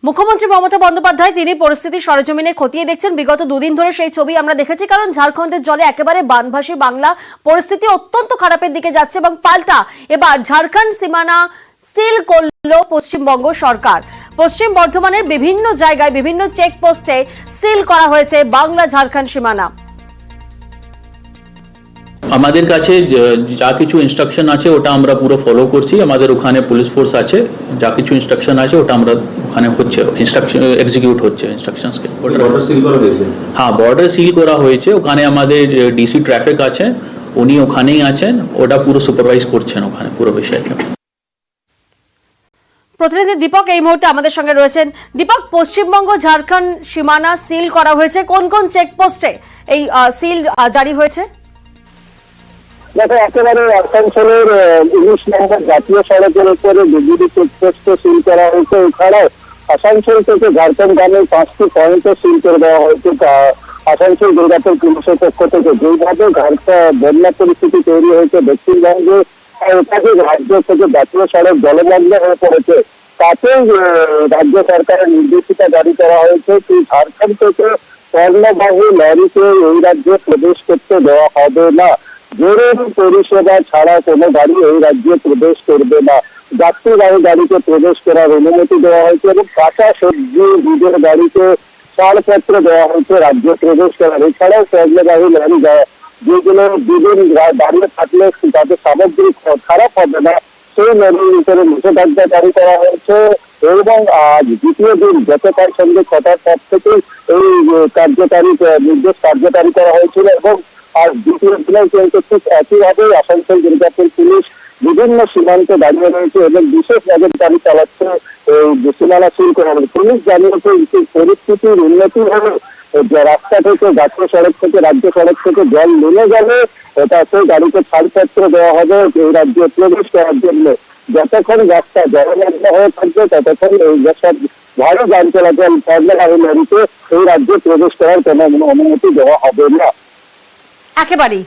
মুখ্যমন্ত্রী মমতা বন্দ্যোপাধ্যায় তিনি পরিস্থিতি সরেজমিনে খতিয়ে দেখছেন। বিগত দুদিন ধরে সেই ছবি আমরা দেখেছি, কারণ ঝাড়খণ্ডের জলে একেবারে বানভাসী বাংলা, পরিস্থিতি অত্যন্ত খারাপের দিকে যাচ্ছে এবং পাল্টা এবার ঝাড়খণ্ড সীমানা সিল করল পশ্চিমবঙ্গ সরকার। পশ্চিম বর্ধমানের বিভিন্ন জায়গায় বিভিন্ন চেকপোস্টে সিল করা হয়েছে বাংলা ঝাড়খণ্ড সীমানা। আমাদের কাছে যা কিছু ইনস্ট্রাকশন আছে ওটা আমরা পুরো ফলো করছি। আমাদের ওখানে পুলিশ ফোর্স আছে, যা কিছু ইনস্ট্রাকশন আছে ওটা আমরা ওখানে হচ্ছে, ইনস্ট্রাকশন এক্সিকিউট হচ্ছে ইনস্ট্রাকশনসকে। বর্ডার সিল করা হয়েছে? হ্যাঁ, বর্ডার সিল করা হয়েছে। ওখানে আমাদের ডিসি ট্রাফিক আছে, উনি ওখানেই আছেন, ওটা পুরো সুপারভাইজ করছেন ওখানে পুরো বিষয়টা। প্রতিনিধি দীপক এই মুহূর্তে আমাদের সঙ্গে রয়েছেন। দীপক, পশ্চিমবঙ্গ ঝাড়খণ্ড সীমানা সিল করা হয়েছে, কোন কোন চেকপোস্টে এই সিল জারি হয়েছে? দেখো, একেবারে আসানসোলের 19 নম্বর জাতীয় সড়কের উপরে বিজিবি চেকপোস্ট সিল করা হয়েছে। এছাড়াও আসানসোল থেকে ঝাড়খণ্ডগামী 5টি পয়েন্টে সিল করে দেওয়া হয়েছে আসানসোল দুর্গাপুর পুলিশের পক্ষ থেকে। যেভাবে বন্যা পরিস্থিতি তৈরি হয়েছে দক্ষিণবঙ্গে, এটাকে রাজ্য থেকে জাতীয় সড়ক জলমগ্ন হয়ে পড়েছে, তাতে রাজ্য সরকারের নির্দেশিকা জারি করা হয়েছে কি ঝাড়খণ্ড থেকে পণ্যবাহী লরিকে এই রাজ্যে প্রবেশ করতে দেওয়া হবে না। জরুরি পরিষেবা ছাড়া কোনো গাড়ি এই রাজ্যে প্রবেশ করবে না। যাত্রীবাহী গাড়িতে প্রবেশ করার অনুমতি দেওয়া হয়েছে এবং কাঁচা সবজি দুধের গাড়িতে ছাড়পত্র দেওয়া হয়েছে রাজ্যে প্রবেশ করার। এছাড়াও পণ্যবাহী লরি যেগুলো দুদিন দাঁড়িয়ে থাকলে তাদের সামগ্রী খারাপ হবে না, সেই লরির উপরে নিষেধাজ্ঞা জারি করা হয়েছে। এবং আজ দ্বিতীয় দিন গতকাল সন্ধ্যে 6টার পর থেকে এই নির্দেশ কার্যকারী করা হয়েছিল এবং আর দ্বিতীয় দিনে কিন্তু ঠিক একইভাবে আসানসোল দুর্গাপুর পুলিশ বিভিন্ন সীমান্তে দাঁড়িয়ে রয়েছে এবং বিশেষ নজরদারি চালাচ্ছে সীমানা সিল করা হবে। পুলিশ জানিয়েছে পরিস্থিতির উন্নতি হলে রাস্তা থেকে জাতীয় সড়ক থেকে রাজ্য সড়ক থেকে জল নেমে গেলে তাতে গাড়িকে ছাড়পত্র দেওয়া হবে এই রাজ্যে প্রবেশ করার জন্য। যতক্ষণ রাস্তা জলমগ্ন হয়ে থাকবে ততক্ষণ এই সব ভারী যান চলাচল পণ্যবাহী লরিতে এই রাজ্যে প্রবেশ করার কোনো অনুমতি দেওয়া হবে না। একেবারেই